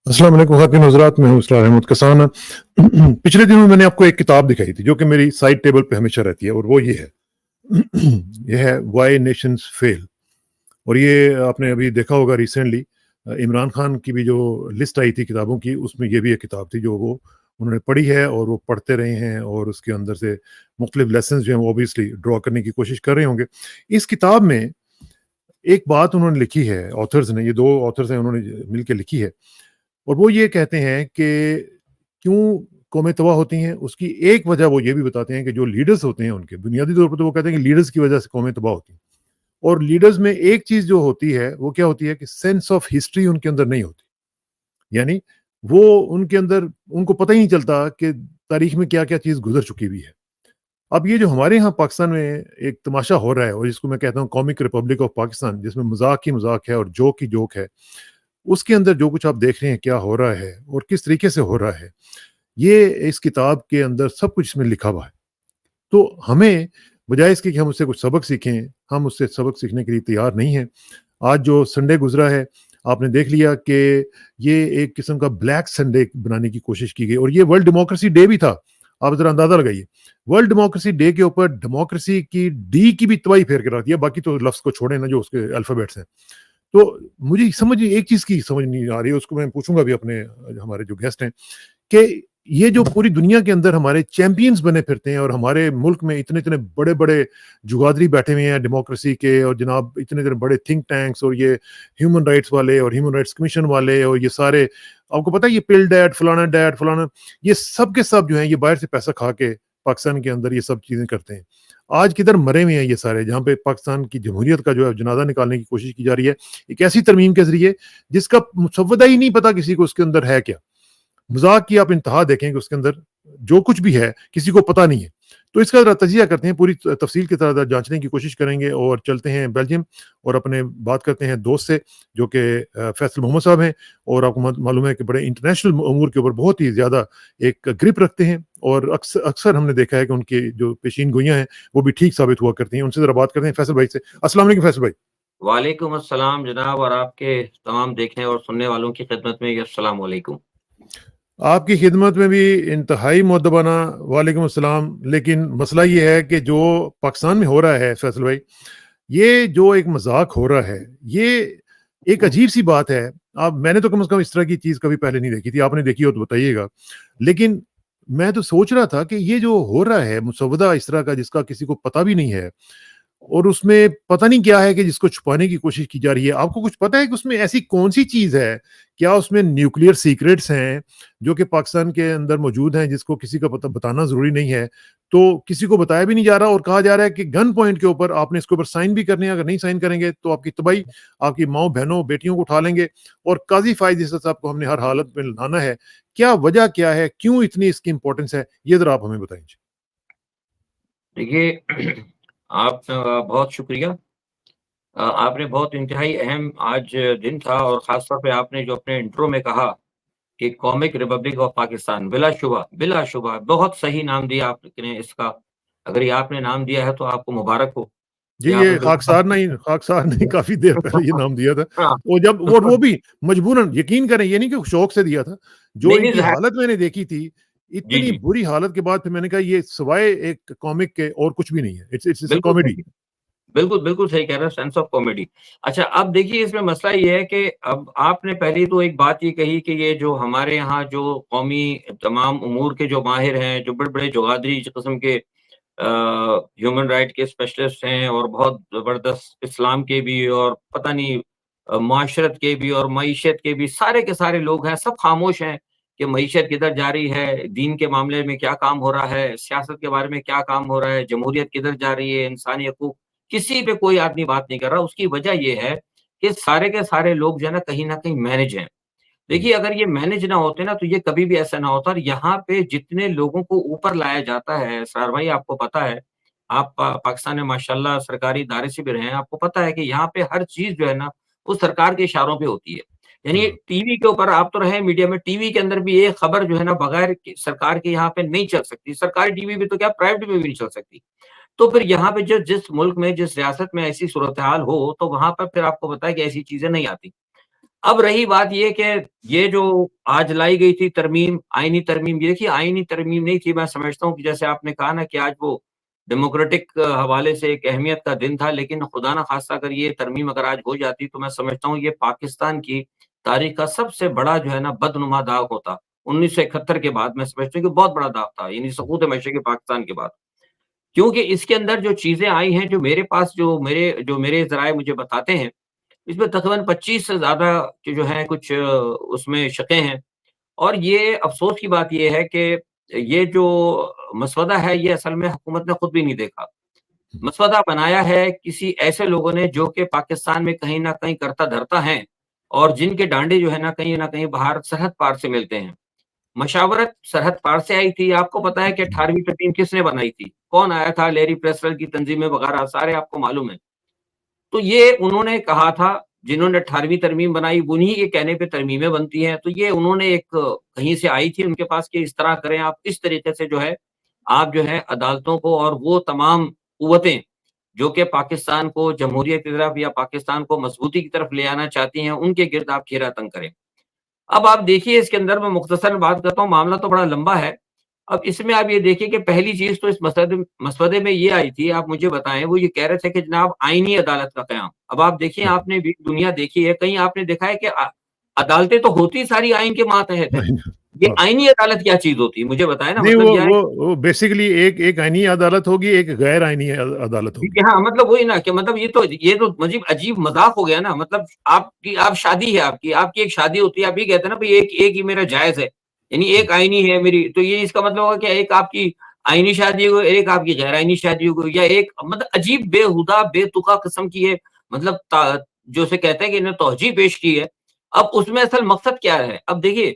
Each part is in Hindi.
अस्सलाम वालेकुम ख़ातिन हज़रात, मैं हूँ इसरार अहमद कसान। पिछले दिनों मैंने आपको एक किताब दिखाई थी जो कि मेरी साइड टेबल पे हमेशा रहती है और वो ये है। ये है व्हाई नेशंस फेल। और ये आपने अभी देखा होगा रिसेंटली इमरान खान की भी जो लिस्ट आई थी किताबों की, उसमें ये भी एक किताब थी जो वो उन्होंने पढ़ी है और वो पढ़ते रहे हैं और उसके अंदर से मुख्तलिफ लेसन्स जो हैं वो ऑब्वियसली ड्रॉ करने की कोशिश कर रहे होंगे। इस किताब में एक बात उन्होंने लिखी है, ऑथर्स ने, ये 2 ऑथर्स हैं, उन्होंने मिलके लिखी है और वो ये कहते हैं कि क्यों कौमें तबाह होती हैं, उसकी एक वजह वो ये भी बताते हैं कि जो लीडर्स होते हैं उनके, बुनियादी तौर पर तो वो कहते हैं कि लीडर्स की वजह से कौमें तबाह होती हैं। और लीडर्स में एक चीज़ जो होती है, वो क्या होती है कि सेंस ऑफ हिस्ट्री उनके अंदर नहीं होती। यानी वो उनके अंदर उनको पता ही नहीं चलता कि तारीख में क्या-क्या चीज़ गुज़र चुकी हुई है। अब ये जो हमारे यहाँ पाकिस्तान में एक तमाशा हो रहा है और जिसको मैं कहता हूँ कॉमिक रिपब्लिक ऑफ पाकिस्तान, जिसमें मज़ाक ही मज़ाक है और जोक ही जोक है, उसके अंदर जो कुछ आप देख रहे हैं क्या हो रहा है और किस तरीके से हो रहा है, ये इस किताब के अंदर सब कुछ इसमें लिखा हुआ है। तो हमें बजाय इसके कि हम उससे कुछ सबक सीखें, हम उससे सबक सीखने के लिए तैयार नहीं हैं। आज जो संडे गुज़रा है, आपने देख लिया कि ये एक किस्म का ब्लैक संडे बनाने की कोशिश की गई और ये वर्ल्ड डेमोक्रेसी डे भी था। आप ज़रा अंदाज़ा लगाइए। वर्ल्ड डेमोक्रेसी डे के ऊपर डेमोक्रेसी की डी की भी तबाही फेर के रख दिया, बाकी तो लफ्ज़ को छोड़ें ना जो उसके अल्फ़ाबेट्स हैं। तो मुझे समझ एक चीज़ की समझ नहीं आ रही है, उसको मैं पूछूँगा भी अपने हमारे जो गेस्ट हैं कि ये जो पूरी दुनिया के अंदर हमारे चैंपियंस बने फिरते हैं और हमारे मुल्क में इतने-इतने बड़े-बड़े जुगादरी बैठे हुए हैं डेमोक्रेसी के और जनाब इतने-इतने बड़े थिंक टैंक्स और ये ह्यूमन राइट्स वाले और ह्यूमन राइट्स कमीशन वाले और ये सारे आपको पता है ये पिल डैड, फलाना ये सब के सब जो हैं ये बाहर से पैसा खा के पाकिस्तान के अंदर ये सब चीज़ें करते हैं। आज किधर मरे हुए हैं ये सारे जहाँ पे पाकिस्तान की जमहूरियत का जो है जनाज़ा निकालने की कोशिश की जा रही है, एक ऐसी तरमीम के ज़रिए जिसका मुसव्वदा ही नहीं पता किसी को उसके अंदर है क्या? मज़ाक की आप इंतहा देखें कि उसके अंदर जो कुछ भी है, किसी को पता नहीं है। तो इसका ज़रा तजिया करते हैं, पूरी तफ़सील के साथ जाँचने की कोशिश करेंगे और चलते हैं बेल्जियम और अपने बात करते हैं दोस्त से जो कि फैसल मोहम्मद साहब हैं और आपको मालूम है कि बड़े इंटरनेशनल अमूर के ऊपर बहुत ही ज़्यादा एक ग्रिप रखते हैं और अक्सर हमने देखा है कि उनकी जो पेशीन गोइयाँ हैं, वो भी ठीक साबित हुआ करती हैं। उनसे ज़रा बात करते हैं फैसल भाई से। अस्सलाम वालेकुम फैसल भाई। वालेकुम अस्सलाम जनाब और आपके तमाम देखने और सुनने वालों की खिदमत में अस्सलाम वालेकुम। आपकी खिदमत में भी इंतहाई मुअद्दबाना वालेकुम अस्सलाम। लेकिन मसला ये है कि जो पाकिस्तान में हो रहा है फैसल भाई, ये जो एक मज़ाक हो रहा है, ये एक अजीब-सी बात है। अब मैंने तो कम से कम इस तरह की चीज़ कभी पहले नहीं देखी थी, आपने देखी हो तो बताइएगा। लेकिन मैं तो सोच रहा था कि ये जो हो रहा है मुसव्वदा इस तरह का जिसका किसी को पता भी नहीं है और उसमें पता नहीं क्या है कि जिसको छुपाने की कोशिश की जा रही है। आपको कुछ पता है कि उसमें ऐसी कौन-सी चीज़ है? क्या उसमें न्यूक्लियर सीक्रेट्स हैं, जो कि पाकिस्तान के अंदर मौजूद हैं, जिसको किसी का पता बताना ज़रूरी नहीं है? तो किसी को बताया भी नहीं जा रहा और कहा जा रहा है कि गन पॉइंट के ऊपर आपने इसके ऊपर साइन भी करने हैं, अगर नहीं साइन करेंगे तो आपकी तबाही, आपकी माँओं, बहनों, बेटियों को उठा लेंगे और काज़ी फ़ायज़ इसा साहब को हमने हर हालत में लाना है। क्या वजह क्या है? क्यों इतनी इसकी इम्पोर्टेंस है? ये ज़रा आप हमें बताएँ। जी। देखिए आपका बहुत शुक्रिया। आपने बहुत इंतहाई अहम आज दिन था और ख़ास तौर पे आपने जो अपने इंट्रो में कहा कि कॉमिक रिपब्लिक ऑफ पाकिस्तान बिलाशुबा बहुत सही नाम दिया आपने इसका। अगर ये आपने नाम दिया है तो आपको मुबारक हो जी, कि आपने ये बिल्कुल खाकसार नहीं काफ़ी देर पहले ये नाम दिया था। हाँ, और वो भी मजबूरन यकीन करें ये नहीं कि शौक से दिया था। जो नहीं, नहीं इनकी ज़ाहिर हालत मैंने देखी थी, जी, इतनी जी। बुरी हालत के बाद फिर मैंने कहा ये सिवाय एक कॉमिक के और कुछ भी नहीं है। इट्स अ बिल्कुल कॉमेडी। सही। बिल्कुल, बिल्कुल सही कह रहे हैं, सेंस ऑफ कॉमेडी। अच्छा, अब देखिए इसमें मसला ये है कि अब आपने पहले तो एक बात ये कही कि ये जो हमारे यहाँ जो कौमी तमाम उमूर के जो माहिर हैं, जो बड़े-बड़े जुगादरी किस्म के ह्यूमन राइट के स्पेशलिस्ट हैं और बहुत ज़बरदस्त इस्लाम के भी और पता नहीं माशरत के भी और मईशत के भी सारे के सारे लोग हैं, सब खामोश हैं कि मईशत किधर जा रही है, दीन के मामले में क्या काम हो रहा है, सियासत के बारे में क्या काम हो रहा है, जमहूरियत किधर जा रही है, इंसानी हकूक किसी पे कोई आदमी बात नहीं कर रहा। उसकी वजह ये है कि सारे के सारे लोग जो है ना कहीं न कहीं मैनेज हैं। हुँ, देखिए, अगर ये मैनेज ना होते ना तो ये कभी भी ऐसा ना होता और यहाँ पे जितने लोगों को ऊपर लाया जाता है, सर भाई आपको पता है, आप पाकिस्तान में माशाल्लाह सरकारी इदारे से भी रहे हैं, आपको पता है कि यहाँ पे हर चीज़ जो है ना, वो सरकार के इशारों पे होती है। यानी हाँ, टीवी के ऊपर आप तो रहे हैं मीडिया में, टीवी के अंदर भी एक खबर जो है ना बगैर कि सरकार के यहाँ पे नहीं चल सकती। सरकारी टीवी पे तो क्या प्राइवेट में भी नहीं चल सकती। तो फिर यहाँ पे जो जिस मुल्क में, जिस रियासत में ऐसी सूरत-ए-हाल हो, तो वहाँ पर फिर आपको पता है कि ऐसी चीज़ें नहीं आती। अब रही बात ये कि ये जो आज लाई गई थी तरमीम, आईनी तरमीम, ये देखिए आईनी तरमीम नहीं थी, मैं समझता हूँ कि जैसे आपने कहा ना कि आज वो डेमोक्रेटिक हवाले से एक अहमियत का दिन था, लेकिन खुदा ना खास्ता अगर ये तरमीम अगर आज हो जाती, तो मैं समझता हूँ ये पाकिस्तान की तारीख का सबसे बड़ा जो है ना बदनुमा दाग होता। 1971 के बाद मैं समझता हूँ कि बहुत बड़ा दाग था, यानी सकूत मशरिक़ी पाकिस्तान के बाद। क्योंकि इसके अंदर जो चीज़ें आई हैं, जो मेरे पास जो मेरे ज़राए मुझे बताते हैं, इसमें तकरीबन 25 से ज़्यादा के जो हैं कुछ उसमें शक़ें हैं। और ये अफ़सोस की बात ये है कि ये जो मसवदा है, ये असल में हुकूमत ने खुद भी नहीं देखा। मसवदा बनाया है किसी ऐसे लोगों ने जो कि पाकिस्तान में कहीं न कहीं करता-धरता हैं और जिनके डांडे जो है ना कहीं न कहीं बाहर सरहद पार से मिलते हैं। मशावरत सरहद पार से आई थी, आपको पता है कि 18वीं तरमीम किसने बनाई थी? कौन आया था? लैरी प्रेसवेल की तंज़ीमें वग़ैरह सारे आपको मालूम है। तो ये उन्होंने कहा था, जिन्होंने 18वीं तरमीम बनाई, उन्हीं के कहने पे तरमीमें बनती हैं। तो ये उन्होंने एक कहीं से आई थी उनके पास कि इस तरह करें आप, इस तरीके से जो है, आप जो है अदालतों को और वो तमाम कुव्वतें, जो कि पाकिस्तान को जमहूरियत की तरफ या पाकिस्तान को मज़बूती की तरफ ले आना चाहती हैं, उनके गिर्द आप घेरा तंग करें। अब आप देखिए इसके अंदर मैं मुख्तसर बात करता हूँ, मामला तो बड़ा लंबा है। अब इसमें आप ये देखिए कि पहली चीज़ तो इस मसवदे में ये आई थी, आप मुझे बताएँ, वो ये कह रहे थे कि जनाब आईनी अदालत का क़याम। अब आप देखिए, आपने भी दुनिया देखी है, कहीं आपने देखा है कि अदालतें तो होती सारी आइन के मातहत है। नहीं, ये हाँ। आईनी अदालत क्या चीज़ होती है? मुझे बताएँ ना, नहीं, मतलब क्या है? वो बेसिकली एक एक आईनी अदालत होगी, एक गैर आईनी अदालत होगी। देखिए, हाँ, मतलब वही ना कि मतलब ये तो अजीब अजीब मज़ाक हो गया ना, मतलब आप शादी है आपकी एक शादी होती है, आप ये कहते हैं ना भई एक एक ही मेरा जायज़ है, यानी एक आईनी है मेरी, तो ये इसका मतलब होगा कि एक आपकी आईनी शादी हो गई, एक आपकी गैर आईनी शादी हो गई, या एक मतलब अजीब बेहुदा, बेतुका किस्म की ये मतलब जो उसे कहते हैं कि इन्हें तौजीह पेश की है। अब उसमें असल मकसद क्या है? अब देखिए,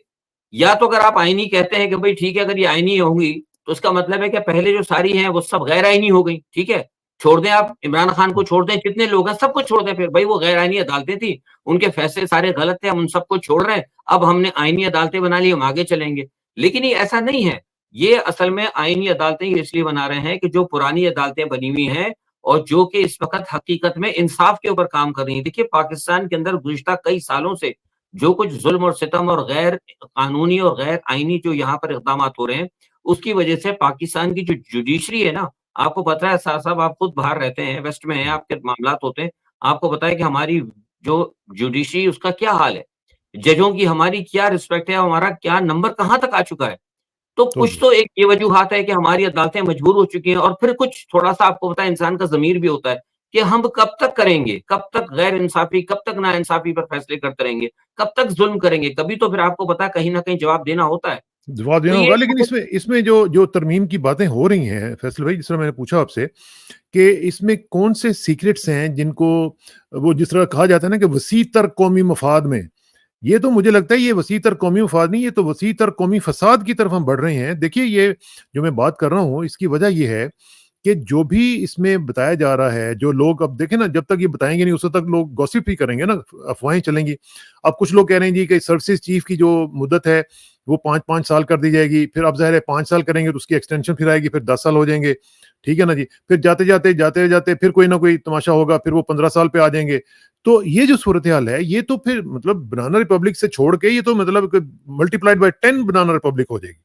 या तो अगर आप आईनी कहते हैं कि भई ठीक है, अगर ये आईनी होंगी, तो इसका मतलब है कि पहले जो सारी हैं, वो सब गैर आईनी हो गई, ठीक है? छोड़ दें आप इमरान खान को छोड़ दें, जितने लोग हैं सबको छोड़ दें फिर, भई वो गैर आईनी अदालतें थी, उनके फैसले सारे गलत थे, हम उन सबको छोड़ रहे हैं, अब हमने आईनी अदालतें बना ली, हम आगे चलेंगे। लेकिन ये ऐसा नहीं है, ये असल में आईनी अदालतें ये इसलिए बना रहे हैं कि जो पुरानी अदालतें बनी हुई हैं और जो कि इस वक़्त हकीकत में इंसाफ के ऊपर काम कर रही हैं। देखिए, पाकिस्तान के अंदर गुज़िश्ता कई सालों से जो कुछ ज़ुल्म और सितम और गैर कानूनी और गैर आईनी जो यहाँ पर इक़दामात हो रहे हैं, उसकी वजह से पाकिस्तान की जो जुडिशरी है ना, आपको पता है साहब साहब आप खुद बाहर रहते हैं, वेस्ट में हैं, आपके मामलात होते हैं। आपको पता है कि हमारी जो जुडिशरी उसका क्या हाल है? जजों की हमारी क्या रिस्पेक्ट है, हमारा क्या नंबर कहाँ तक आ चुका है? तो तो कुछ तो एक ये वजूहात है कि हमारी अदालतें मजबूर हो चुकी हैं, और फिर कुछ थोड़ा-सा आपको पता है इंसान का ज़मीर भी होता है, कि हम कब तक करेंगे? कब तक गैर इंसाफ़ी, कब तक नाइंसाफ़ी पर फैसले करते रहेंगे? कब तक ज़ुल्म करेंगे? कभी तो फिर आपको पता है कहीं न कहीं जवाब देना होता है। जवाब तो देना ये होगा, लेकिन इसमें इसमें जो जो तरमीम की बातें हो रही हैं फैसल भाई, जिस तरह मैंने पूछा आपसे कि इसमें कौन से सीक्रेट्स हैं जिनको वो जिस तरह कहा जाता है ना कि वसी तर कौमी मफाद में, ये तो मुझे लगता है ये वसी तर कौमी मफाद नहीं, ये तो वसी तर कौमी फसाद की तरफ हम बढ़ रहे हैं। देखिए, ये जो मैं बात कर रहा हूँ इसकी वजह ये है कि जो भी इसमें बताया जा रहा है, जो लोग अब देखें ना, जब तक ये बताएँगे नहीं उस वक़्त तक लोग गॉसिप ही करेंगे ना, अफ़वाहें चलेंगी। अब कुछ लोग कह रहे हैं जी कि सर्विसेज़ चीफ़ की जो मुद्दत है वो 5-5 साल कर दी जाएगी, फिर अब ज़ाहिर है 5 साल करेंगे तो उसकी एक्सटेंशन फिर आएगी, फिर 10 साल हो जाएँगे, ठीक है ना जी? फिर जाते-जाते फिर कोई ना कोई तमाशा होगा, फिर वो 15 साल पे आ जाएँगे। तो ये जो सूरत-ए-हाल है, ये तो फिर मतलब बनाना रिपब्लिक से छोड़ के ये तो मतलब क मल्टीप्लाइड बाय 10 बनाना रिपब्लिक हो जाएगी।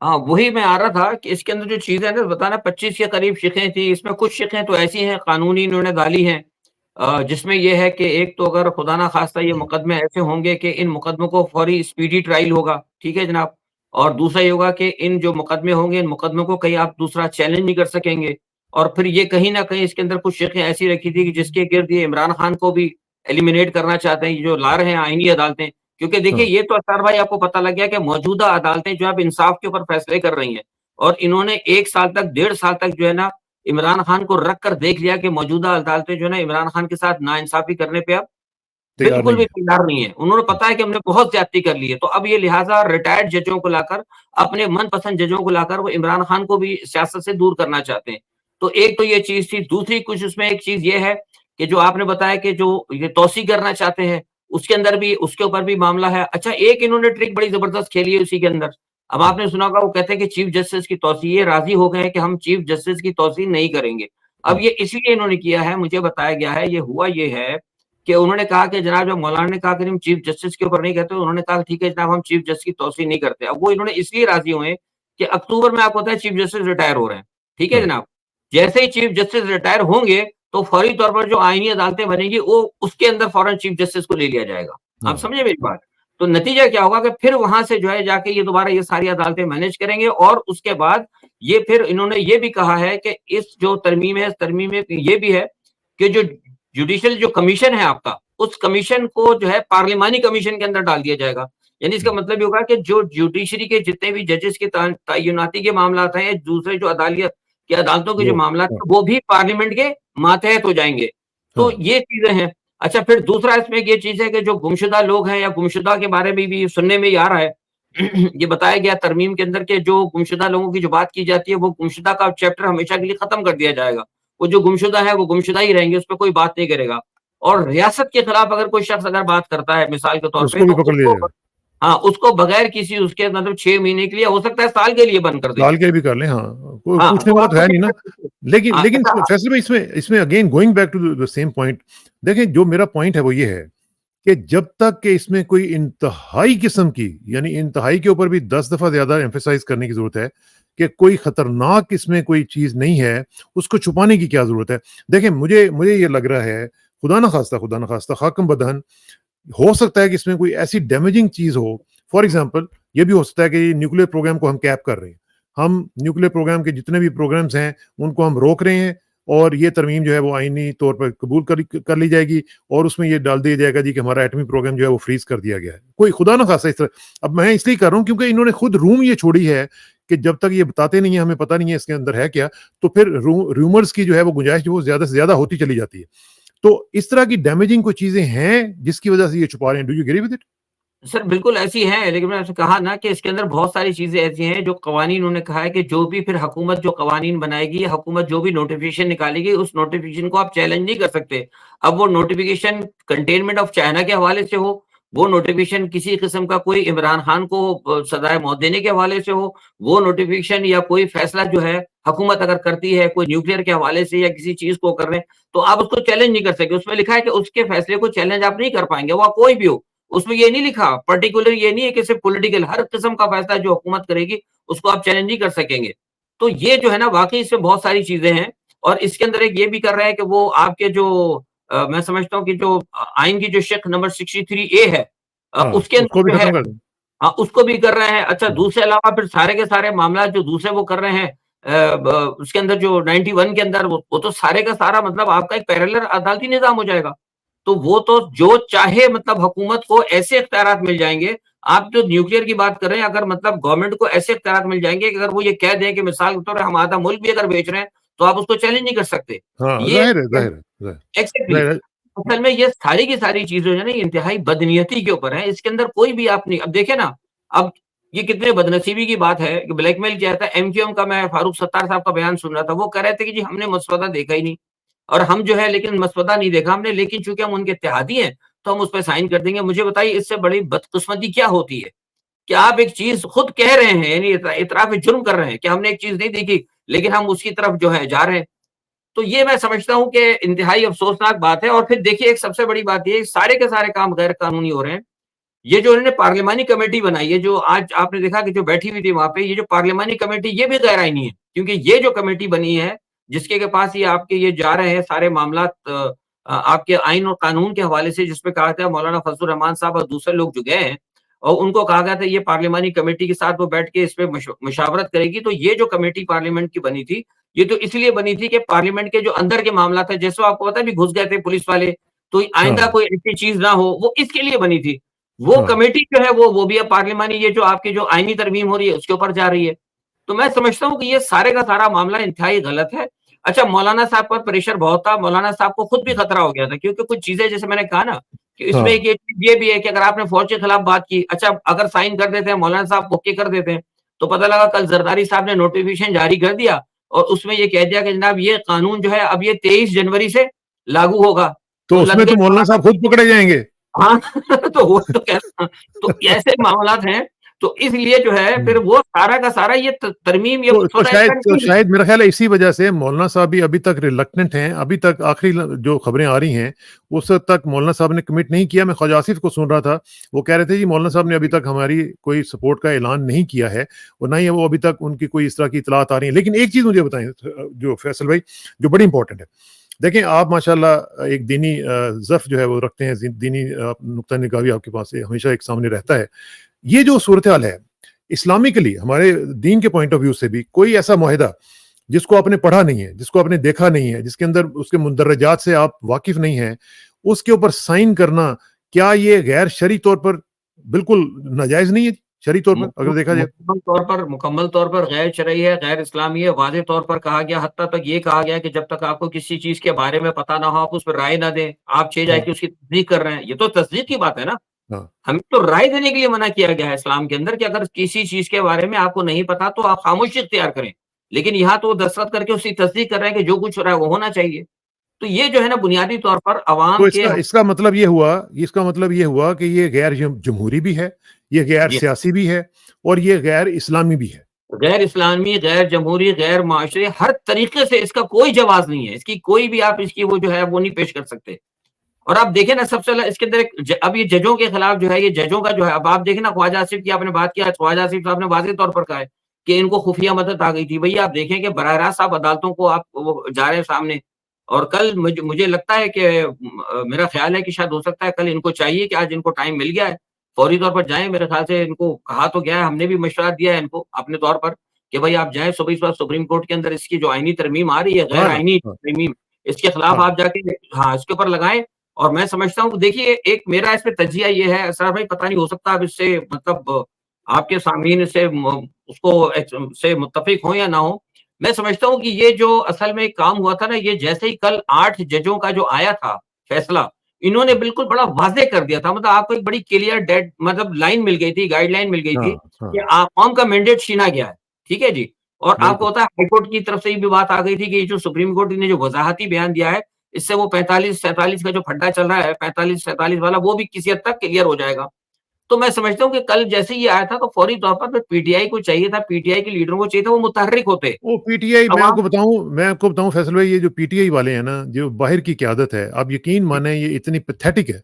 हाँ, वही मैं आ रहा था कि इसके अंदर जो चीज़ें हैं ना, बताना 25 के करीब शिक़ें थी, इसमें कुछ शिक़ें तो ऐसी हैं कानूनी इन्होंने डाली हैं, जिसमें ये है कि एक तो अगर खुदा ना ख़ास्ता ये मुकदमे ऐसे होंगे कि इन मुकदमों को फौरी स्पीडी ट्रायल होगा, ठीक है जनाब? और दूसरा ये होगा कि इन जो मुकदमे होंगे, इन मुकदमों को कहीं आप दूसरा चैलेंज नहीं कर सकेंगे। और फिर ये कहीं न कहीं इसके अंदर कुछ शिक़ें ऐसी रखी थी कि जिसके गिर्द ये इमरान खान को भी एलिमिनेट करना चाहते हैं, ये जो ला रहे हैं आईनी अदालतें। क्योंकि देखिए, हाँ, ये तो अतार भाई आपको पता लग गया कि मौजूदा अदालतें जो है अब इंसाफ के ऊपर फैसले कर रही हैं, और इन्होंने 1 साल तक, 1.5 साल तक जो है ना, इमरान खान को रख कर देख लिया कि मौजूदा अदालतें जो है ना इमरान खान के साथ नाइंसाफ़ी करने पे अब तैयार बिल्कुल नहीं भी है। तैयार नहीं है। उन्होंने पता है कि हमने बहुत ज़्यादती कर ली है, तो अब ये लिहाज़ा रिटायर्ड जजों को लाकर, अपने मनपसंद जजों को लाकर वो इमरान खान को भी सियासत से दूर करना चाहते हैं। तो एक तो ये चीज़ थी, दूसरी कुछ उसमें एक चीज़ ये है कि जो आपने बताया कि जो ये तौसीक़ करना चाहते हैं, उसके अंदर भी, उसके ऊपर भी मामला है। अच्छा, एक इन्होंने ट्रिक बड़ी ज़बरदस्त खेली है उसी के अंदर। अब हुँ, आपने सुना होगा वो कहते हैं कि चीफ़ जस्टिस की तौसीक़, ये राज़ी हो गए हैं कि हम चीफ़ जस्टिस की तौसीक़ नहीं करेंगे। अब हुँ, ये इसलिए इन्होंने किया है, मुझे बताया गया है, ये हुआ ये है कि उन्होंने कहा कि जनाब, जब मौलाना ने कहा कि हम चीफ जस्टिस के ऊपर नहीं कहते, उन्होंने कहा ठीक है जनाब, हम चीफ जस्टिस की तौसीह नहीं करते। अब वो इन्होंने इसलिए राजी हुए कि अक्टूबर में आपको पता है चीफ जस्टिस रिटायर हो रहे हैं, ठीक है हाँ, जनाब? जैसे ही चीफ जस्टिस रिटायर होंगे, तो फौरी तौर पर जो आईनी अदालतें बनेंगी, वो उसके अंदर फौरन चीफ जस्टिस को ले लिया जाएगा। आप हाँ, समझे मेरी बात? तो नतीजा क्या होगा कि फिर वहाँ से जो है जाके ये दोबारा ये सारी अदालतें मैनेज करेंगे, और उसके बाद ये फिर इन्होंने ये भी कहा है कि इस जो तरमीम है, इस तरमीम में ये भी है कि जो जुडिशियल जो कमीशन है आपका, उस कमीशन को जो है पार्लिमानी कमीशन के अंदर डाल दिया जाएगा। यानी इसका हुँ, मतलब ये होगा कि जो जुडिशरी के जितने भी जजेस के तैनाती के मामलात हैं, या दूसरे जो अदालियत की अदालतों के जो वो मामलात हाँ, हैं, वो भी पार्लियामेंट के मातहत हो जाएँगे। तो हाँ, ये चीज़ें हैं। अच्छा, फिर दूसरा इसमें ये चीज़ है कि जो गुमशुदा लोग हैं या गुमशुदा के बारे में भी सुनने में ही आ रहा है, ये बताया गया तरमीम के अंदर के जो गुमशुदा लोगों की जो बात की जाती है, वो गुमशुदा का चैप्टर हमेशा के लिए खत्म कर दिया जाएगा। वो जो गुमशुदा है, वो गुमशुदा ही रहेंगे, उस पे कोई बात नहीं करेगा। और रियासत के खिलाफ अगर कोई शख्स अगर बात करता है मिसाल के तौर पे, उसको भी तो पकड़ लिया उसको जाएगा। हाँ, उसको बगैर किसी उसके मतलब 6 महीने के लिए, हो सकता है साल के लिए बंद कर दें। साल के भी कर लें, हाँ, कोई हाँ, पूछने तो वाला आप तो है मुझे नहीं ना। लेकिन लेकिन अच्छा, फैसल भाई, इसमें इसमें again going back to the same point, देखें जो मेरा पॉइंट है वो ये है कि जब तक कि इसमें कोई इंतहाई किस्म की, यानी इंतहाई के ऊपर भी 10 दफ़ा ज़्यादा एम्फसाइज़ करने की ज़रूरत है कि कोई खतरनाक इसमें कोई चीज़ नहीं है, उसको छुपाने की क्या ज़रूरत है? देखें, मुझे मुझे ये लग रहा है, खुदा ना ख़ास्ता खाकम बदहन, हो सकता है कि इसमें कोई ऐसी डैमेजिंग चीज़ हो। फॉर एग्ज़ाम्पल, ये भी हो सकता है कि न्यूक्लियर प्रोग्राम को हम कैप कर रहे हैं। हम न्यूक्लियर प्रोग्राम के जितने भी प्रोग्राम्स हैं, उनको हम रोक रहे हैं, और ये तरमीम जो है वो आईनी तौर पर कबूल कर ली जाएगी, और उसमें ये डाल दिया जाएगा जी कि हमारा एटमी प्रोग्राम जो है वो फ्रीज़ कर दिया गया है। कोई खुदा ना ख़ास्ता इस तरह, अब मैं इसलिए कर रहा हूँ क्योंकि इन्होंने खुद रूम ये छोड़ी है कि जब तक ये बताते नहीं हैं, हमें पता नहीं है इसके अंदर है क्या, तो फिर रूमर्स की जो है वो गुंजाइश जो वो ज़्यादा से ज़्यादा होती चली जाती है। तो इस तरह की डैमेजिंग कोई चीज़ें हैं जिसकी वज़ह से ये छुपा रहे हैं। Do you agree with it? Sir बिल्कुल ऐसी हैं, लेकिन मैंने आपसे कहा ना कि इसके अंदर बहुत सारी चीज़ें ऐसी हैं, जो कवानीन उन्होंने कहा है कि जो भी फिर हुकूमत जो कवानीन बनाएगी, या हुकूमत जो भी नोटिफ़िकेशन निकालेगी, उस नोटिफ़िकेशन को आप चैलेंज नहीं कर सकते। अब वो नोटिफ़िकेशन कंटेनमेंट ऑफ चाइना के हवाले से हो, वो नोटिफ़िकेशन किसी किस्म का कोई इमरान खान को सदाए मौत देने के हवाले से हो, वो नोटिफ़िकेशन या कोई फैसला जो है हुकूमत अगर करती है, कोई न्यूक्लियर के हवाले से या किसी चीज़ को कर रहे हैं, तो आप उसको चैलेंज नहीं कर सकते। उसमें लिखा है कि उसके फैसले को चैलेंज आप नहीं कर पाएँगे, वो कोई भी हो। उसमें ये नहीं लिखा, पर्टिकुलर ये नहीं है कि सिर्फ़ पॉलिटिकल, हर किस्म का फैसला जो हुकूमत करेगी, उसको आप चैलेंज नहीं कर सकेंगे। तो ये जो है ना, वाक़ई इसमें बहुत सारी चीज़ें हैं, और इसके अंदर एक ये भी कर रहा है कि वो आपके जो मैं समझता हूँ कि जो आइन की जो सेक्शन नंबर 63 ए है, हाँ, उसके उसको अंदर भी जो है, खत्म कर दें। हाँ, उसको भी कर रहे हैं। अच्छा, हाँ, दूसरे अलावा फिर सारे के सारे मामला जो दूसरे वो कर रहे हैं, ब उसके अंदर जो 91 के अंदर वो तो सारे का सारा मतलब आपका एक पैरेलल अदालती निज़ाम हो जाएगा। तो वो तो जो चाहे मतलब हुकूमत को ऐसे इख्तियारात मिल जाएँगे, आप जो न्यूक्लियर की बात कर रहे हैं, अगर मतलब गवर्नमेंट को ऐसे इख्तियारात मिल जाएँगे कि अगर वो ये कह दें कि मिसाल के तौर पर हम आधा मुल्क भी अगर बेच रहे हैं, तो आप उसको चैलेंज नहीं कर सकते। हाँ, ये ज़ाहिर है, ज़ाहिर है, एग्ज़ैक्टली। ज़ाहिर है। असल में ये सारी की सारी चीज़ें जो है ना, ये इंतहाई बदनीयती के ऊपर है। इसके अंदर कोई भी आप नहीं, अब देखिए ना, अब ये कितने बदनसीबी की बात है कि ब्लैकमेल किया था। एमक्यूएम का मैं फारूक सत्तार साहब का बयान सुन रहा था। वो कह रहे थे कि जी हमने मसौदा देखा ही नहीं, और हम जो है लेकिन मसौदा नहीं देखा हमने, लेकिन चूँकि हम उनके इत्तेहादी हैं, तो हम उस पे साइन कर देंगे। मुझे बताइए इससे बड़ी बदकिस्मती क्या होती है? कि आप एक चीज़ खुद कह रहे हैं, यानी इतराफ़ जुर्म कर रहे हैं कि हमने एक चीज़ नहीं देखी, लेकिन हम उसकी तरफ जो है जा रहे हैं। तो ये मैं समझता हूँ कि इंतहाई अफ़सोसनाक बात है, और फिर देखिए एक सबसे बड़ी बात ये है, सारे के सारे काम गैर कानूनी हो रहे हैं। ये जो इन्होंने पार्लिमानी कमेटी बनाई है, जो आज आपने देखा कि जो बैठी हुई थी वहाँ पे, ये जो पार्लिमानी कमेटी, ये भी गैर आईनी है। क्योंकि ये जो कमेटी बनी है, जिसके के पास ये आपके ये जा रहे हैं सारे मामलात, आपके आइन और कानून के हवाले से, जिसपे कहा था मौलाना फज़लुर रहमान साहब और दूसरे लोग जो गए हैं, और उनको कहा गया था ये पार्लिमानी कमेटी के साथ वो बैठ के इस पे मुशावरत करेगी। तो ये जो कमेटी पार्लियामेंट की बनी थी, ये तो इसलिए बनी थी कि पार्लियामेंट के जो अंदर के मामलात है, जैसे आपको पता है अभी घुस गए थे पुलिस वाले, तो आइंदा हाँ, कोई ऐसी चीज़ ना हो, वो इसके लिए बनी थी। वो हाँ, कमेटी जो है वो भी अब पार्लिमानी, ये जो आपकी जो आईनी तरमीम हो रही है उसके ऊपर जा रही है। तो मैं समझता हूँ कि ये सारे का सारा मामला इंतहाई गलत है। अच्छा, मौलाना साहब पर प्रेशर बहुत था, मौलाना साहब को खुद भी खतरा हो गया था, क्योंकि कुछ चीज़ें जैसे मैंने कहा ना, कि इसमें हाँ, एक ये चीज़ ये भी है कि अगर आपने फ़ौज के खिलाफ बात की, अच्छा अगर साइन कर देते हैं, मौलाना साहब ओके कर देते हैं, तो पता लगा कल ज़रदारी साहब ने नोटिफ़िकेशन जारी कर दिया, और उसमें ये कह दिया कि जनाब ये कानून जो है अब ये 23 जनवरी से लागू होगा। तो तो लग उसमें गए तो मौलाना मौलाना, साहब खुद पकड़े जाएँगे। हाँ, तो वो तो कह तो ऐसे मामलात हैं। तो इसलिए जो है फिर हुँ। वो सारा का सारा ये त तरमीम ये तो कुछ होता है इसका तो नहीं। शायद मेरा ख़्याल है इसी वजह से मौलाना साहब भी अभी तक रिलक्टेंट हैं, अभी तक आखिरी जो खबरें आ रही हैं, उस हद तक मौलाना साहब ने कमिट नहीं किया। मैं ख्वाजा आसिफ को सुन रहा था, वो कह रहे थे जी मौलाना साहब ने अभी तक हमारी कोई सपोर्ट का ऐलान नहीं किया है और ना ही वो अभी तक उनकी कोई इस तरह की इत्तलात आ रही है। लेकिन एक चीज़ मुझे बताएँ जो फैसल भाई, जो बड़ी इम्पोर्टेंट है। देखें आप माशाल्लाह एक दीनी ज़र्फ़ जो है वो रखते हैं, दीनी नुक्ता निगाह भी आपके पास से हमेशा एक सामने रहता है। ये जो सूरत-ए-हाल है, इस्लामिकली हमारे दीन के पॉइंट ऑफ व्यू से भी कोई ऐसा मुआहिदा जिसको आपने पढ़ा नहीं है, जिसको आपने देखा नहीं है, जिसके अंदर उसके मुंदरजात से आप वाकिफ़ नहीं हैं, उसके ऊपर साइन करना, क्या ये गैर शरई तौर पर बिल्कुल नाजायज़ नहीं है शरई तौर पर अगर देखा जाए? मुकम्मल तौर पर गैर शरई है, गैर इस्लामी है, वाज़ेह तौर पर कहा गया, हत्ता तक ये कहा गया कि जब तक आपको किसी चीज़ के बारे में पता ना हो, आप उस पर राय ना दें। आप चाहे हाँ, जाके उसकी तस्दीक कर रहे हैं, ये तो तस्दीक की बात है ना। हाँ। हमें तो राय देने के लिए मना किया गया है इस्लाम के अंदर कि अगर किसी चीज़ के बारे में आपको नहीं पता तो आप खामोशी इख्तियार करें। लेकिन यहाँ तो वो दस्तखत करके उसकी तस्दीक कर रहे हैं कि जो कुछ हो रहा है वो होना चाहिए। तो ये जो है ना बुनियादी तौर पर तो अवाम के इसका मतलब ये हुआ कि ये गैर जमहूरी भी है, ये गैर जी, सियासी भी है और ये गैर इस्लामी भी है। गैर इस्लामी, गैर जमहूरी, गैर माशरे हर तरीके से इसका कोई जवाज़ नहीं है। इसकी कोई भी आप इसकी वो जो है वो नहीं पेश कर सकते। और आप देखें ना सबसे पहले इसके अंदर एक अब ये जजों के खिलाफ जो है ये जजों का जो है अब आप देखें ना ख्वाजा आसिफ की आपने बात किया, ख्वाजा आसिफ साहब ने वाज़ेह तौर पर कहा है कि इनको खुफिया मदद आ गई थी। भैया आप देखें कि बराह रास्त आप अदालतों को आप वो जा रहे हैं सामने और कल मुझे लगता है कि मेरा ख़्याल है कि शायद हो सकता है कल इनको चाहिए कि आज इनको टाइम मिल गया है, फौरी तौर पर जाएँ मेरे ख़्याल से इनको कहा तो गया है, हमने भी मशवरा दिया है इनको अपने तौर पर कि भई आप जाएँ सुबह-सुबह सुप्रीम कोर्ट के अंदर इसकी जो आईनी तरमीम आ रही है, गैर हाँ ना, आईनी हाँ, तरमीम, इसके खिलाफ हाँ। आप जाके हाँ, इसके ऊपर लगाएँ और मैं समझता हूँ कि देखिए एक मेरा इसमें तजिया ये है असरार भाई पता नहीं हो सकता आप इससे मतलब आपके सामईन इससे उसको से मुत्तफ़िक हों या ना हों। मैं समझता हूँ कि ये जो असल में काम हुआ था ना, ये जैसे ही कल 8 जजों का जो आया था फैसला, इन्होंने बिल्कुल बड़ा वाज़ेह कर दिया था। मतलब आपको एक बड़ी क्लियर डेड मतलब लाइन मिल गई थी, गाइडलाइन मिल गई थी हाँ, कि हाँ, कौम का मैंडेट छीना गया है। ठीक है जी? और आपको बिल्कुल। पता है हाई कोर्ट की तरफ से ये भी बात आ गई थी कि ये जो सुप्रीम कोर्ट ने जो वज़ाहती बयान दिया है, इससे वो 45-47 का जो फड्डा चल रहा है, 45-47 वाला वो भी किसी हद तक क्लियर हो जाएगा। तो मैं समझता हूँ कि कल जैसे ही ये आया था तो फौरी तौर पर फिर पीटीआई को चाहिए था, पीटीआई के लीडरों को चाहिए था वो मुतहर्रिक होते। वो पीटीआई अवाम मैं आपको बताऊँ फैसल भाई ये जो पीटीआई वाले हैं ना, जो बाहर की क़यादत है, आप यकीन जी, मानें ये इतनी पैथेटिक है।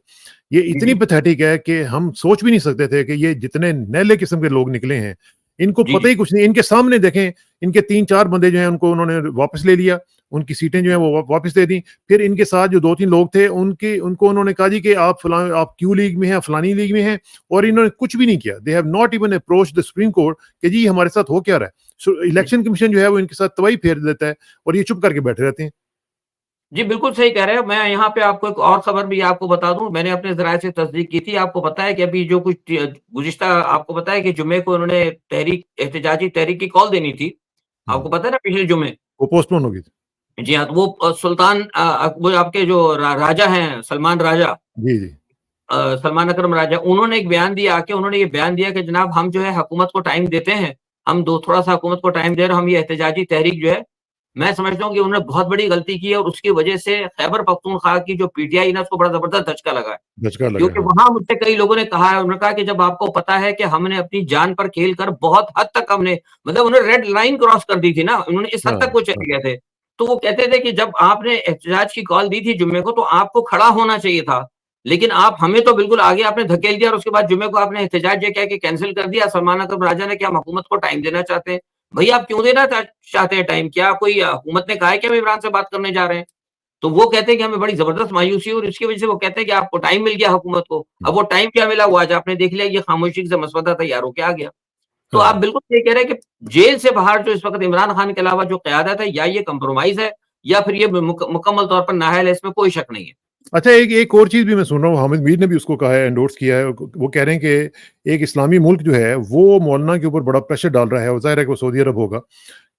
ये जी, इतनी जी। पैथेटिक है कि हम सोच भी नहीं सकते थे कि ये जितने नैले किस्म के लोग निकले हैं, इनको जी, पता जी। ही कुछ नहीं। इनके सामने देखें, इनके 3-4 बंदे जो हैं उनको उन्होंने वापस ले लिया, उनकी सीटें जो हैं वो वापस दे दी। फिर इनके साथ जो 2-3 लोग थे उनको उन्होंने कहा जी कि आप क्यू लीग में हैं, फलानी लीग में हैं और इन्होंने कुछ भी नहीं किया। They have not even approached the supreme court कि जी हमारे साथ हो क्या रहा है? इलेक्शन कमीशन जो है वो इनके साथ तवाही फेर देता है और ये चुप करके बैठे रहते हैं। जी, बिल्कुल सही कह रहे हैं। मैं यहाँ पे आपको एक और खबर भी आपको बता दूँ, मैंने अपने ज़राए से तस्दीक की थी। आपको पता है कि अभी जो कुछ गुज़िश्ता आपको पता है कि जुम्मे को उन्होंने एहतजाजी तहरीक की कॉल देनी थी। हुँ, आपको पता है ना पिछले जुम्मे? वो पोस्टपोन हो गई थी। जी हाँ, तो वो सुल्तान वो आपके जो राजा हैं, सलमान राजा जी, जी। सलमान अकरम राजा, उन्होंने एक बयान दिया आके उन्होंने ये बयान दिया कि जनाब हम जो है हुकूमत को टाइम देते हैं, हम दो थोड़ा-सा हुकूमत को टाइम दे रहे हैं, हम ये एहतजाजी तहरीक जो है, मैं समझता हूँ कि उन्होंने बहुत बड़ी गलती की है और उसकी वजह से खैबर पख्तूनख्वा की जो पीटीआई है ना, उसको बड़ा ज़बरदस्त धचका लगा है। धचका लगा, क्योंकि हाँ। वहाँ मुझसे कई लोगों ने कहा है, उन्होंने कहा कि जब आपको पता है कि हमने अपनी जान पर खेल कर बहुत हद तक हमने मतलब उन्होंने रेड लाइन क्रॉस कर दी थी ना, उन्होंने इस हद हाँ, तक वो हाँ। चले गए थे। तो वो कहते थे कि जब आपने एहतजाज की कॉल दी थी जुम्मे को, तो आपको खड़ा होना चाहिए था। लेकिन आप हमें तो बिल्कुल आगे आपने धकेल दिया और उसके बाद जुम्मे को आपने एहतजाज ये कह के कैंसल कर दिया। सलमान अकरम राजा ने कि हम हुकूमत को टाइम देना चाहते हैं। भैया आप क्यों देना चाहते हैं टाइम? क्या कोई हुकूमत ने कहा है कि हम इमरान से बात करने जा रहे हैं? तो वो कहते हैं कि हमें बड़ी ज़बरदस्त मायूसी हुई और इसकी वज़ह से वो कहते हैं कि आपको टाइम मिल गया हुकूमत को। हुँ, अब वो टाइम क्या मिला वो आज आपने देख लिया ये खामोशी से मसवदा तैयार होके आ गया। तो आप हाँ। बिल्कुल सही कह रहे हैं कि जेल से बाहर जो इस वक़्त इमरान खान के अलावा जो क़यादत है या ये कंप्रोमाइज़ है या फिर ये मुकम्मल तौर पर नाअहल है इसमें कोई शक नहीं है। अच्छा एक एक और चीज़ भी मैं सुन रहा हूँ, हामिद मीर ने भी उसको कहा है, एंडोर्स किया है। वो कह रहे हैं कि एक इस्लामी मुल्क जो है, वो मौलाना के ऊपर बड़ा प्रेशर डाल रहा है और ज़ाहिर है कि वो सऊदी अरब होगा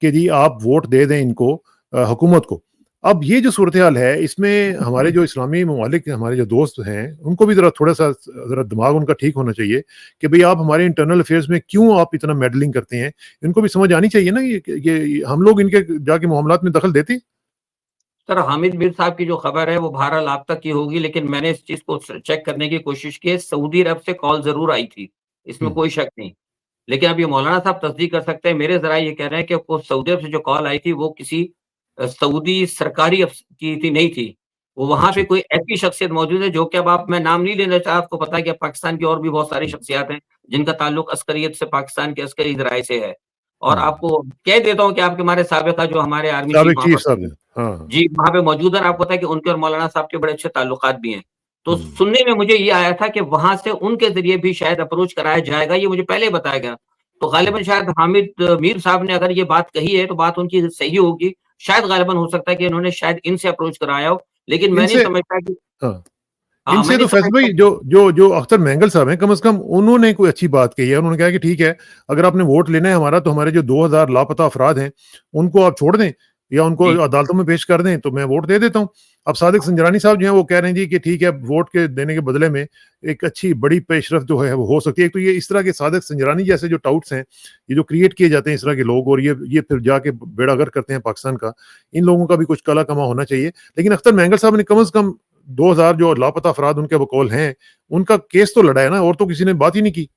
कि जी आप वोट दे दें इनको हुकूमत को। अब ये जो सूरत-ए-हाल है, इसमें हमारे जो इस्लामी ममालिक हमारे जो दोस्त हैं, उनको भी ज़रा थोड़ा-सा ज़रा दिमाग उनका ठीक होना चाहिए कि भई आप हमारे इंटरनल अफेयर्स में क्यों आप इतना मेडलिंग करते हैं? इनको भी समझ आनी चाहिए ना ये हम लोग इनके जाके मामलात में दखल देते हैं? सर हामिद मीर साहब की जो खबर है वो बहरहाल आप तक की होगी लेकिन मैंने इस चीज़ को चेक करने की कोशिश की है, सऊदी अरब से कॉल ज़रूर आई थी, इसमें हुँ, कोई शक नहीं। लेकिन अब ये मौलाना साहब तस्दीक कर सकते हैं, मेरे ज़राए ये कह रहे हैं कि वो सऊदी अरब से जो कॉल आई थी वो किसी सऊदी सरकारी की थी नहीं थी। वो वहाँ पे अच्छा। कोई ऐसी शख्सियत मौजूद है जो कि अब आप मैं नाम नहीं लेना चाह आपको पता है कि पाकिस्तान की और भी बहुत सारी शख्सियत हैं, जिनका ताल्लुक अस्करियत से पाकिस्तान के अस्करी ज़राए से है। और हुँ। आपको कह देता हूँ कि आपके हमारे साबिक़ा जो हमारे आर्मी चीफ़ साबिक वहाँ चीफ पर साहब हैं। हाँ, हाँ। जी, वहाँ पे मौजूद है और आपको पता है कि उनके और मौलाना साहब के बड़े अच्छे ताल्लुकात भी हैं। तो हुँ। सुनने में मुझे ये आया था कि वहाँ से उनके ज़रिए भी शायद अप्रोच कराया जाएगा, ये मुझे पहले ही बताया गया। तो हुँ। ग़ालिबन शायद हामिद मीर साहब ने अगर ये बात कही है, तो बात उनकी सही होगी। शायद ग़ालिबन हो सकता है कि इन्होंने शायद इनसे अप्रोच कराया हो, लेकिन मैं नहीं इनसे समझता कि हाँ। हाँ, मैं इनसे नहीं तो फैज़ल समझता भाई कि जो अख्तर मेंगल साहब हैं, कम से कम उन्होंने कोई अच्छी बात कही है। उन्होंने कहा कि ठीक है, अगर आपने वोट लेना है हमारा, तो हमारे जो 2000 लापता अफ़राद हैं, उनको आप छोड़ दें या उनको जी, अदालतों में पेश कर दें, तो मैं वोट दे देता हूँ। अब सादिक संजरानी साहब जो हैं, वो कह रहे हैं जी कि ठीक है, वोट के देने के बदले में एक अच्छी बड़ी पेशरफ जो है, वो हो सकती है। एक तो ये इस तरह के सादिक संजरानी जैसे जो टाउट्स हैं, ये जो क्रिएट किए जाते हैं इस तरह के लोग और ये फिर जाके बेड़ा गर्क करते हैं पाकिस्तान का, इन लोगों का भी कुछ काला कमा होना चाहिए। लेकिन अख्तर मेंगल साहब ने कम से कम 2000 जो लापता अफ़राद उनके बकौल हैं, उनका केस तो लड़ा है ना और तो किसी ने बात ही नहीं की।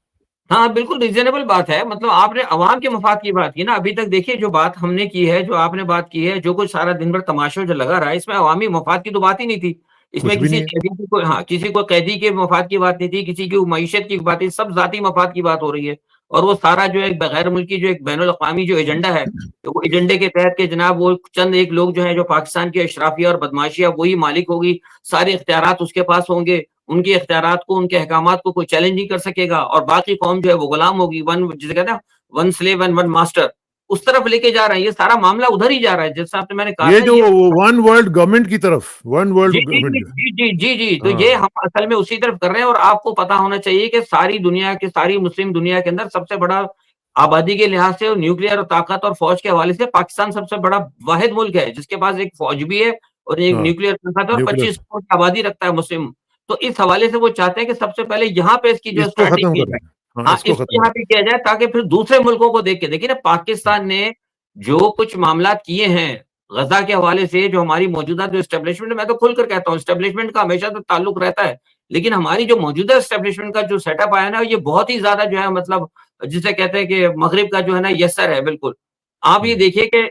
हाँ, बिल्कुल रीज़नेबल बात है। मतलब आपने अवाम के मफ़ाद की बात की ना, अभी तक देखिए जो बात हमने की है, जो आपने बात की है, जो कुछ सारा दिन भर तमाशा जो लगा रहा है, इसमें अवामी मफ़ाद की तो बात ही नहीं थी। कुछ इसमें भी किसी नहीं है। कैदी की कोई हाँ, किसी को कैदी के मफ़ाद की बात नहीं थी, किसी की मईशत की बात नहीं, सब ज़ाती मफ़ाद की बात हो रही है। और वो सारा जो है गैर मुल्की जो एक बैनुल-अक़वामी जो एजेंडा है, तो वो एजेंडे के तहत के जनाब वो चंद एक लोग जो हैं, जो पाकिस्तान के अशराफिया और बदमाशिया वही मालिक होगी, सारे इख्तियारात उसके पास होंगे। उनके इख्तियारात को, उनके अहकामात को कोई चैलेंज नहीं कर सकेगा और बाकी कौम जो है वो गुलाम होगी, वन जिसे कहते हैं ना, one slave and one master, उस तरफ लेके जा रहे हैं। ये सारा मामला उधर ही जा रहा है। जिस हिसाब से मैंने कहा ये था जो ये वन वर्ल्ड गवर्नमेंट की तरफ वन वर्ल्ड जी, जी, गवर्नमेंट जी, जो है। जी, जी, जी, जी। तो ये हाँ, हम असल में उसी तरफ कर रहे हैं और आपको पता होना चाहिए कि सारी दुनिया की सारी मुस्लिम दुनिया के अंदर सबसे बड़ा आबादी के लिहाज से और न्यूक्लियर ताकत और फ़ौज के हवाले से पाकिस्तान सबसे बड़ा वाहिद मुल्क है, जिसके पास एक फ़ौज भी है और एक हाँ, न्यूक्लियर ताकत है और न्यूक्लियर 25 करोड़ की आबादी रखता है मुस्लिम। तो इस हवाले से वो चाहते हैं कि सबसे पहले यहाँ पे इसकी जो इसको स्टार्टिंग खत्म की करें। जाए। हाँ, हाँ, इसको इसको खत्म यहाँ करें। पे किया जाए ताकि फिर दूसरे मुल्कों को देख के देखिए ना हुँ, पाकिस्तान ने जो कुछ मामलात किए हैं गज़ा के हवाले से जो हमारी मौजूदा जो एस्टेब्लिशमेंट है, मैं तो खुलकर कहता हूँ एस्टेब्लिशमेंट का हमेशा तो ताल्लुक रहता है। लेकिन हमारी जो मौजूदा एस्टेब्लिशमेंट का जो सेटअप आया ना, ये बहुत ही ज़्यादा जो है मतलब जिसे कहते हैं कि मग़रिब का जो है ना यस्सर है बिल्कुल। आप ये हुँ। देखिए कि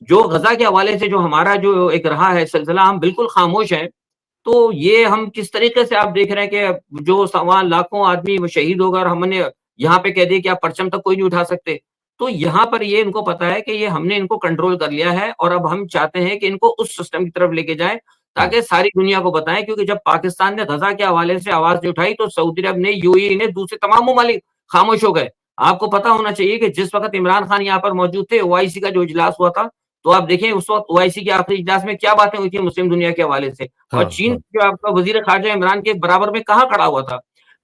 जो गज़ा के हवाले से जो हमारा जो एक रहा है सिलसिला, हम बिल्कुल ख़ामोश हैं। तो ये हम किस तरीके से आप देख रहे हैं कि जो सवा लाखों आदमी वो शहीद हो गए और हमने यहाँ पे कह दिया कि आप परचम तक कोई नहीं उठा सकते। तो यहाँ पर ये इनको पता है कि ये हमने इनको कंट्रोल कर लिया है और अब हम चाहते हैं कि इनको उस सिस्टम की तरफ लेके जाएँ, हुँ। ताकि सारी दुनिया को बताएँ क्योंकि जब पाकिस्तान ने गज़ा के हवाले से आवाज़ नहीं उठाई तो सऊदी अरब ने, यूएई ने, दूसरे तमाम ममालिक खामोश हो गए। आपको पता होना चाहिए कि जिस वक़्त इमरान खान यहाँ पर मौजूद थे, ओआईसी का जो इजलास हुआ था, तो आप देखें उस वक़्त ओआईसी के आखिरी इजलास में क्या बातें हुई थी मुस्लिम दुनिया के हवाले से। और हाँ, चीन हाँ। जो आपका वज़ीर ख़ारिजा इमरान के बराबर में कहाँ खड़ा हुआ था।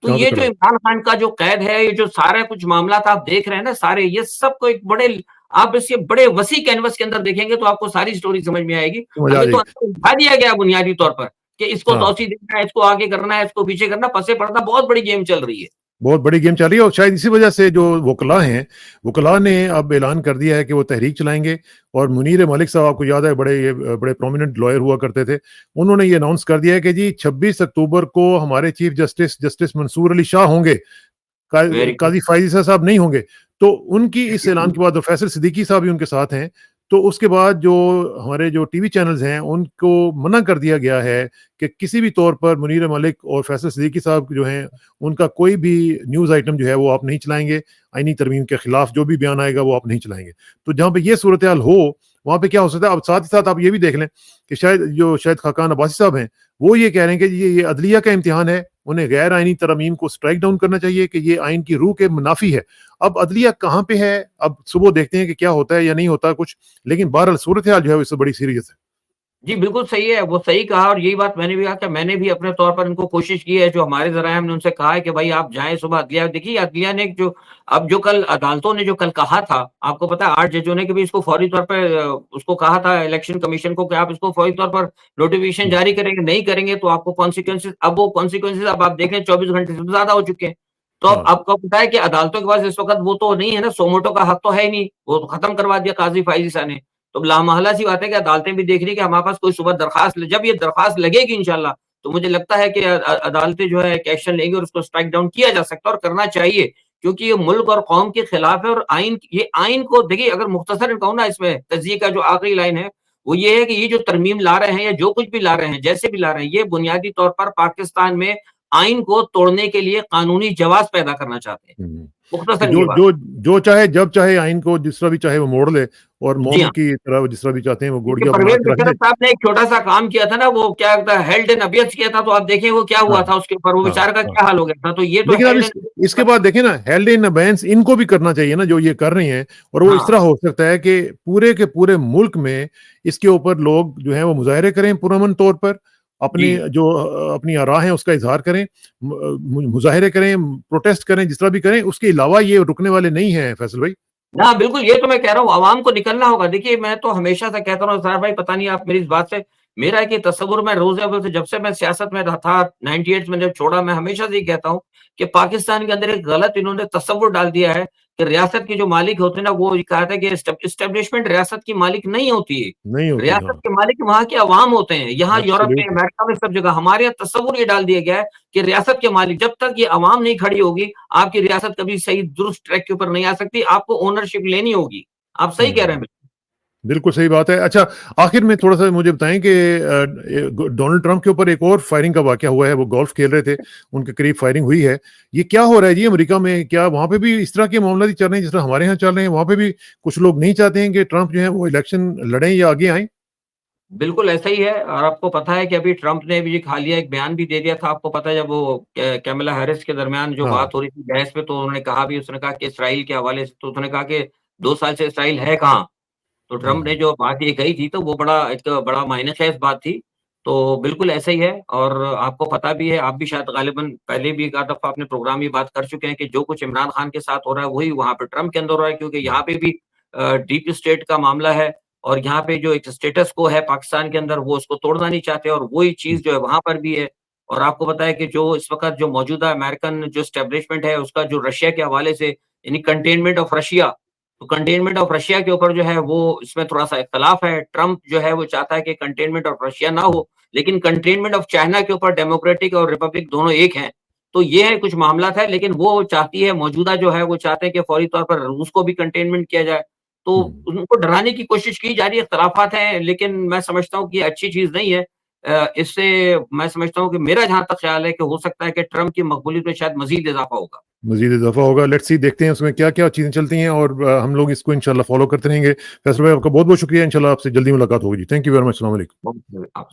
तो कहाँ पे ये जो खड़ा है? इमरान खान का जो कैद है, ये जो सारा कुछ मामलात आप देख रहे हैं ना सारे, ये सबको एक बड़े आप इसके बड़े वसी कैनवस के अंदर देखेंगे तो आपको सारी स्टोरी समझ में आएगी। समझ आ हमें तो जाएगी। अंदर उलझा दिया गया बुनियादी तौर पर कि इसको हाँ। तौसीह देना है, इसको आगे करना है, इसको पीछे करना, पसे पड़ता बहुत बड़ी गेम चल रही है। बहुत बड़ी गेम चल रही है और शायद इसी वजह से जो वकला हैं, वकला ने अब ऐलान कर दिया है कि वो तहरीक चलाएँगे और मुनीर मलिक साहब आपको याद है बड़े प्रोमिनेंट लॉयर हुआ करते थे। उन्होंने ये अनाउंस कर दिया है कि जी 26 अक्टूबर को हमारे चीफ जस्टिस मंसूर अली शाह होंगे। Very good. काज़ी फ़ायज़ साहब नहीं होंगे। तो उनकी इस ऐलान के बाद और फैसल सिद्दीकी साहब भी उनके साथ हैं। तो उसके बाद जो हमारे जो टीवी चैनल्स हैं, उनको मना कर दिया गया है कि किसी भी तौर पर मुनीर मलिक और फैसल सिद्दीकी साहब जो हैं, उनका कोई भी न्यूज़ आइटम जो है वो आप नहीं चलाएँगे। आईनी तरमीम के खिलाफ जो भी बयान आएगा वो आप नहीं चलाएँगे। तो जहाँ पे ये सूरत-ए-हाल हो, वहाँ पे क्या हो सकता है? अब साथ ही साथ आप ये भी देख लें कि शायद खाकान अब्बासी साहब हैं, वो ये कह रहे हैं कि ये अदलिया का इम्तिहान है, उन्हें गैर आईनी तरमीम को स्ट्राइक डाउन करना चाहिए कि ये आइन की रूह के मुनाफ़ी है। अब अदलिया कहाँ पे है? अब सुबह देखते हैं कि क्या होता है या नहीं होता कुछ, लेकिन बहरहाल सूरत-ए-हाल जो है वो इससे बड़ी सीरियस है। जी, बिल्कुल सही है, वो सही कहा और यही बात मैंने भी कहा कि मैंने भी अपने तौर पर इनको कोशिश की है, जो हमारे ज़राए हमने उनसे कहा है कि भाई आप जाएँ सुबह अदलिया देखिए अदलिया ने जो अब जो कल अदालतों ने जो कल कहा था, आपको पता है 8 जजों ने कि भई इसको फौरी तौर पे उसको कहा था इलेक्शन कमीशन को कि आप इसको फौरी तौर पर नोटिफ़िकेशन हुँ, जारी करेंगे, नहीं करेंगे तो आपको कॉन्सिक्वेंसेज़ अब वो कॉन्सिक्वेंसेज़ अब आप देखें 24 घंटे से भी ज़्यादा हो चुके हैं। तो अब हाँ, आपको पता है कि अदालतों के पास इस वक़्त वो तो नहीं है ना, सोमोटो का हक तो है ही नहीं, वो तो खत्म करवा दिया काज़ी फ़ाइज़ ईसा ने। तो लामहला सी बात है कि अदालतें भी देख रही हैं कि हमारे पास कोई सुबह दरख़्वास्त जब ये दरख़्वास्त लगेगी इंशाअल्लाह, तो मुझे लगता है कि अदालतें जो है एक एक्शन लेंगी और उसको स्ट्राइक डाउन किया जा सकता है और करना चाहिए। क्योंकि ये मुल्क और कौम के खिलाफ है और ये आइन को देखिए अगर मुख्तसरन कहूँ ना इसमें तज्ज़िये का जो आखिरी लाइन है, वो ये है कि ये जो तरमीम ला रहे हैं या जो कुछ भी ला रहे हैं, जैसे भी ला रहे हैं, ये बुनियादी तौर पर पाकिस्तान में आइन को तोड़ने के लिए कानूनी जवाज़ पैदा करना चाहते हैं। हुँ। कि मुख्तसरन ये जो बात। जो जो चाहे जब चाहे आइन को जिस तरह भी चाहे वो मोड़ ले और जी मोम हाँ। की तरह वो जिस तरह भी चाहते हैं वो देखिए गुड़िया बना परवेज़ के रख मुशर्रफ दें। साहब ने एक छोटा-सा काम किया था ना, वो क्या था हेल्ड इन अबियट्स किया था, तो आप देखिए वो क्या हाँ, हुआ था उसके ऊपर, वो हाँ, बेचारे का हाँ। क्या हाल हो गया था। तो ये तो लेकिन अब हेल्ड इन इस अबियट्स इसके पर बाद देखिए ना हेल्ड इन अबेयंस इनको भी करना चाहिए ना जो ये कर रही हैं और वो इस हाँ, तरह हो सकता है कि पूरे के पूरे मुल्क में इसके ऊपर लोग जो हैं वो मुज़ाहरे करें पुरअमन तौर पर, जी। अपनी जो अपनी आरा है उसका इज़हार करें, मुज़ाहरे करें, प्रोटेस्ट करें, जिस तरह भी करें, उसके अलावा ये रुकने वाले नहीं हैं फैसल भाई। हाँ, बिल्कुल, ये तो मैं कह रहा हूँ अवाम को निकलना होगा। देखिए, मैं तो हमेशा से कहता रहा हूँ, इरशाद भाई पता नहीं आप मेरी इस बात से मेरा एक ये तसव्वुर मैं रोज़ अव्वल से जब से मैं सियासत में रहा था, 98 में जब छोड़ा, मैं हमेशा से ये कहता हूँ कि पाकिस्तान के अंदर एक गलत इन्होंने तसव्वुर डाल दिया है कि रियासत के जो मालिक होते हैं ना, वो ये कहा था कि एस्टेब्लिशमेंट रियासत की मालिक नहीं होती है। नहीं होती, रियासत हाँ, के मालिक वहाँ के अवाम होते हैं। यहाँ यूरोप में, एब्सोल्यूटली। अमेरिका में सब जगह हमारे यहाँ तसव्वुर ये डाल दिया गया है कि रियासत के मालिक जब तक ये अवाम नहीं खड़ी होगी, आपकी रियासत कभी सही दुरुस्त ट्रैक के ऊपर नहीं आ सकती, आपको ओनरशिप लेनी होगी। आप सही कह रहे हुँ। हैं। बिल्कुल सही बात है। अच्छा, आखिर में थोड़ा-सा मुझे बताएँ कि डोनाल्ड ट्रंप के ऊपर एक और फायरिंग का वाक़या हुआ है, वो गोल्फ खेल रहे थे, उनके करीब फायरिंग हुई है। ये क्या हो रहा है जी अमेरिका में? क्या वहाँ पे भी इस तरह के मामलात ही चल रहे हैं, जिस तरह हमारे यहाँ चल रहे हैं? वहाँ पे भी कुछ लोग नहीं चाहते हैं कि ट्रंप जो है वो इलेक्शन लड़ें या आगे आएँ? बिल्कुल ऐसा ही है और आपको पता है कि अभी ट्रंप ने भी हालिया एक बयान भी दे दिया था। आपको पता है जब वो कैमला हैरिस के दरमियान जो हाँ। बात हो रही थी बहस पे, तो उन्होंने कहा भी, उसने कहा कि इसराइल के हवाले से, तो उन्होंने कहा कि 2 साल से इसराइल है कहाँ? तो ट्रंप ने हुँ, जो बात ये कही थी, तो वो बड़ा मायने ख़ेज़ बात थी। तो बिल्कुल ऐसा ही है और आपको पता भी है, आप भी शायद ग़ालिबन पहले भी एक आध दफ़ा अपने प्रोग्राम में बात कर चुके हैं कि जो कुछ इमरान खान के साथ हो रहा है, वही वहाँ पे ट्रंप के अंदर हो रहा है, क्योंकि हुँ, यहाँ पे भी डीप स्टेट का मामला है और यहाँ पे जो एक स्टेटस को है पाकिस्तान के अंदर, वो उसको तोड़ना नहीं चाहते और वही हुँ, चीज़ जो है वहाँ पर भी है। और आपको पता है कि जो इस वक़्त जो मौजूदा अमेरिकन जो एस्टेब्लिशमेंट है, उसका जो रशिया के हवाले से यानी कंटेनमेंट ऑफ रशिया, तो कंटेनमेंट ऑफ रशिया के ऊपर जो है वो इसमें थोड़ा-सा इख्तिलाफ है। ट्रंप जो है वो चाहता है कि कंटेनमेंट ऑफ रशिया ना हुँ, हो, लेकिन कंटेनमेंट ऑफ चाइना के ऊपर डेमोक्रेटिक और रिपब्लिक दोनों एक हैं। तो ये है कुछ मामलात है, लेकिन वो चाहती है मौजूदा जो है वो चाहते हैं कि फौरी तौर पर रूस को भी कंटेनमेंट किया जाए। तो हुँ। उनको डराने की कोशिश की जा रही है, इख्तिलाफ़ात हैं, लेकिन मैं समझता हूँ कि ये अच्छी चीज़ नहीं है। इससे मैं समझता हूँ कि मेरा जहाँ तक ख़्याल है कि हो सकता है कि ट्रंप की मकबूलियत में शायद मज़ीद इज़ाफ़ा होगा। मज़ीद इज़ाफ़ा होगा, लेट्स सी देखते हैं उसमें क्या-क्या चीज़ें चलती हैं और हम लोग इसको इंशाल्लाह फ़ॉलो करते रहेंगे। फैसल भाई आपका बहुत-बहुत शुक्रिया, इंशाल्लाह आपसे जल्दी मुलाकात होगी जी। थैंक यू वेरी मच, अस्सलाम वालेकुम। बहुत आप